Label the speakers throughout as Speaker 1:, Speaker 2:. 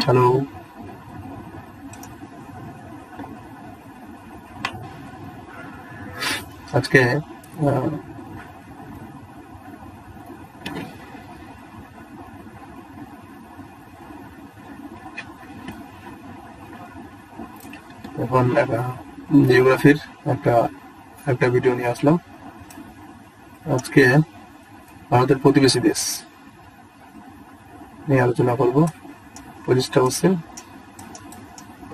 Speaker 1: Hello, আজকে এখন জিওগ্রাফির একটা ভিডিও নিয়ে আসলাম। আজকে ভারতের প্রতিবেশী দেশ নিয়ে আলোচনা করব। 25টা কোশ্চেন।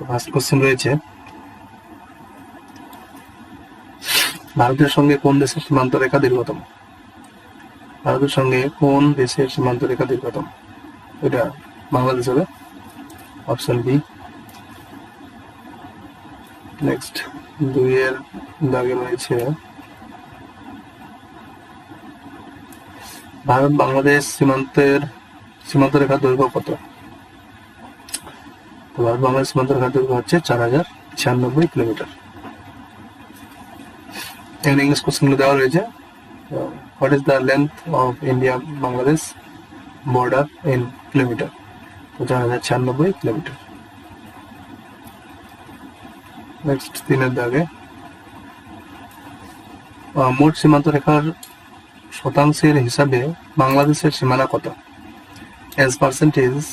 Speaker 1: ফার্স্ট কোশ্চেন রয়েছে, ভারতের সঙ্গে কোন দেশের সীমান্ত রেখা দীর্ঘতম? ভারতের সঙ্গে কোন দেশের সীমান্ত রেখা দীর্ঘতম? এটা বাংলাদেশ হবে, অপশন বি। নেক্সট 2-এর দাগে রয়েছে, ভারত বাংলাদেশ সীমান্ত রেখার দৈর্ঘ্য কত? তো ভারত বাংলাদেশ সীমান্ত রেখার দৈর্ঘ্য হচ্ছে 4096 কিলোমিটার। এখানে ইংলিশ কোশ্চেনগুলো দেওয়া রয়েছে। What is the length of India Bangladesh border in kilometre? তো 4096 কিলোমিটার। নেক্সট 3-এর দাগে, মোট সীমান্ত রেখার শতাংশের হিসাবে বাংলাদেশের সীমানা কত? As percentage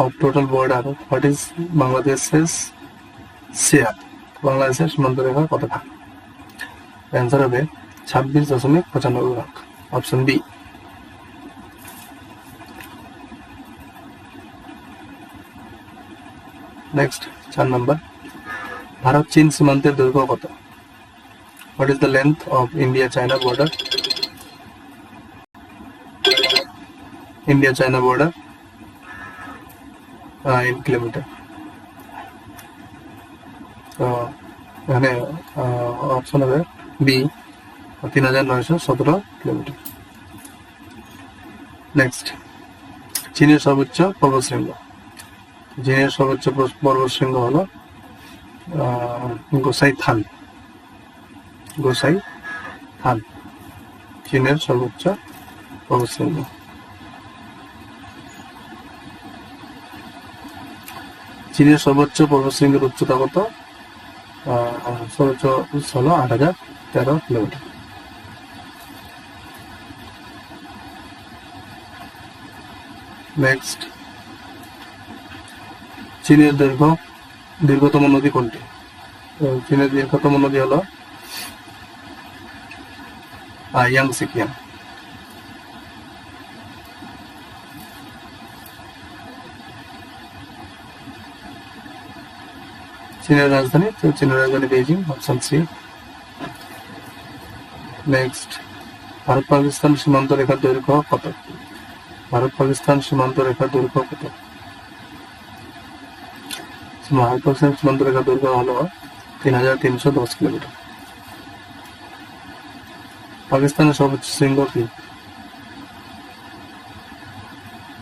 Speaker 1: of total border, what is বাংলাদেশের শেয়ার? বাংলাদেশের সীমান্ত রেখা কত ভাগ? অ্যান্সার হবে 26.95 ভাগ, অপশন বি। নেক্সট 4 নম্বর, ভারত চীন সীমান্তের দৈর্ঘ্য কত? What is the length of India-China border? India-China border in kilometer. তো এখানে অপশন হবে বি, 3917 কিলোমিটার। নেক্সট, চীনের সর্বোচ্চ পর্বতশৃঙ্গ। চীনের সর্বোচ্চ পর্বতশৃঙ্গ হলো গোসাই থান। চীনের সর্বোচ্চ পর্বতশৃঙ্গ। চীনের সর্বোচ্চ পর্বতশৃঙ্গের উচ্চতা কত? সর্বোচ্চ হলো 8013 কিলোমিটার। নেক্সট, চীনের দীর্ঘতম নদী কোনটি? চীনের দীর্ঘতম নদী হলো ইয়াংসি কিয়াং। চীনের রাজধানী Beijing, option C. Bharat Pakistan সীমান্ত রেখার দৈর্ঘ্য কত? ভারত পাকিস্তান সীমান্ত রেখার দৈর্ঘ্য কত? ভারত পাকিস্তান সীমান্ত রেখার দৈর্ঘ্য হলো 3310 কিলোমিটার। পাকিস্তানের সর্বোচ্চ শৃঙ্গ কি?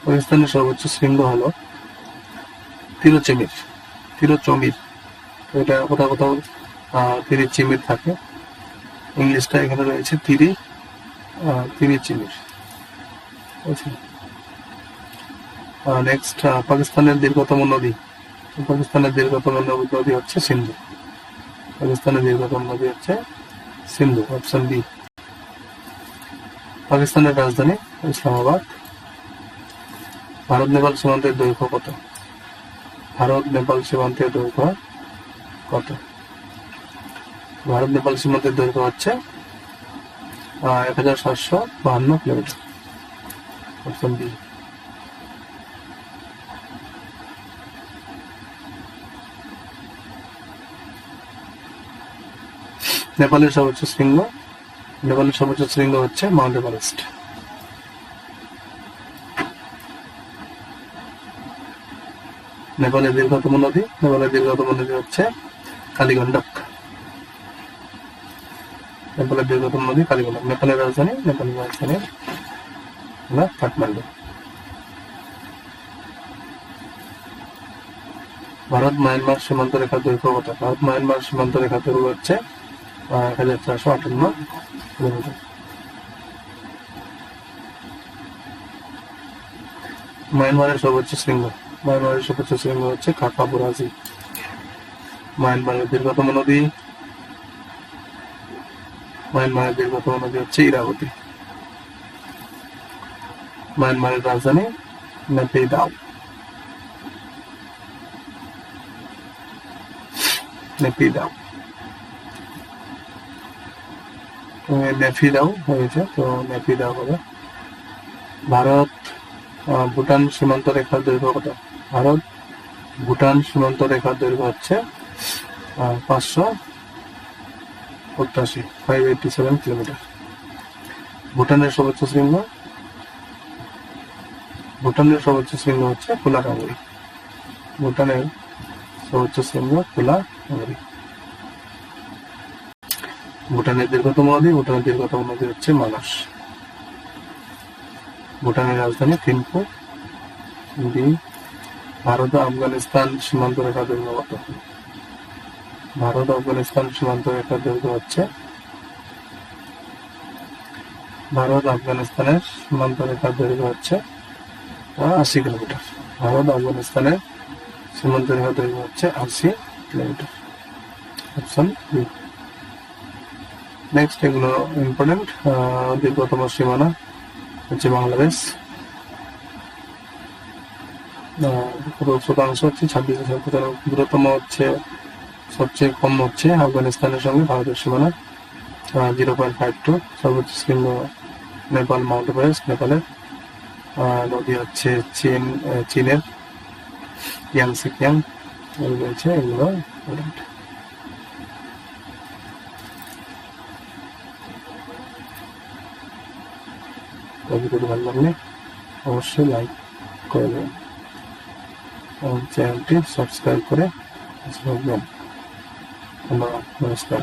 Speaker 1: পাকিস্তানের সর্বোচ্চ শৃঙ্গ হলো তিরোচমির। এটা কোথাও কোথাও তিরিচিমির থাকে, ইংলিশটা এখানে রয়েছে তিরিচিমির। নেক্সট, পাকিস্তানের দীর্ঘতম নদী। পাকিস্তানের দীর্ঘতম নদী হচ্ছে সিন্ধু। পাকিস্তানের দীর্ঘতম নদী হচ্ছে সিন্ধু, অপশন বি। পাকিস্তানের রাজধানী ইসলামাবাদ। ভারত নেপাল সীমান্তের দৈর্ঘ্য কত? ভারত নেপাল সীমান্তের দৈর্ঘ্য কত? ভারত নেপাল সীমান্তের দৈর্ঘ্য হচ্ছে 1752 কিলোমিটার, অপশন বি। নেপালের সর্বোচ্চ শৃঙ্গ হচ্ছে মাউন্ট এভারেস্ট। নেপালের দীর্ঘতম নদী হচ্ছে কালীগন্ডক। নেপালের দীর্ঘতম নদী কালীগন্ডক। নেপালের রাজধানী কাঠমান্ডু। ভারত মায়ানমার সীমান্ত রেখার দৈর্ঘ্য কত? ভারত মায়ানমার সীমান্ত রেখার দৈর্ঘ্য হচ্ছে 1458 কিলোমিটার। মায়ানমারের সর্বোচ্চ শৃঙ্গ মায়ানমারের সর্বোচ্চ শৃঙ্গ হচ্ছে কাকাবুরাজি। মায়ানমারের দীর্ঘতম নদী হচ্ছে ইরাবতী। মায়ানমারের রাজধানী নেপিদাও। নেপিদাও হয়েছে, তো নেপিদাও হবে। ভারত ভুটান সীমান্ত রেখার দৈর্ঘ্য কত? ভারত ভুটান সীমান্ত রেখার দৈর্ঘ্য হচ্ছে 587 কিলোমিটার। ভুটানের সর্বোচ্চ শৃঙ্গ হচ্ছে কোলাকাঙ্গুরি। ভুটানের সর্বোচ্চ শৃঙ্গ কোলাকাঙ্গুরি। ভুটানের দীর্ঘতম নদী হচ্ছে মানাস। ভুটানের রাজধানী থিম্পু। ভারত ও আফগানিস্তান সীমান্ত রেখার দৈর্ঘ্য কত? ভারত আফগানিস্তান সীমান্ত রেখার দৈর্ঘ্য হচ্ছে 80 কিলোমিটার। ভারত আফগানিস্তানের সীমান্ত রেখার দৈর্ঘ্য হচ্ছে 80 কিলোমিটার। Option B. নেক্সট, এগুলো ইম্পর্টেন্ট। দীর্ঘতম সীমানা হচ্ছে বাংলাদেশ, শতাংশ হচ্ছে 26,95। দূরতম হচ্ছে, সবচেয়ে কম হচ্ছে আফগানিস্তানের সঙ্গে ভারতের সীমানা 0.52। সর্বোচ্চ শৃঙ্গ নেপাল মাউন্ট এভারেস্ট। নেপালের নদী হচ্ছে চীনের ইয়াংসি রয়েছে। এগুলো ইম্পর্টেন্ট। ভিডিওটি ভালো লাগলে অবশ্যই লাইক করে দেবেন এবং চ্যানেলটি সাবস্ক্রাইব করে ধন্যবাদ। নমস্কার।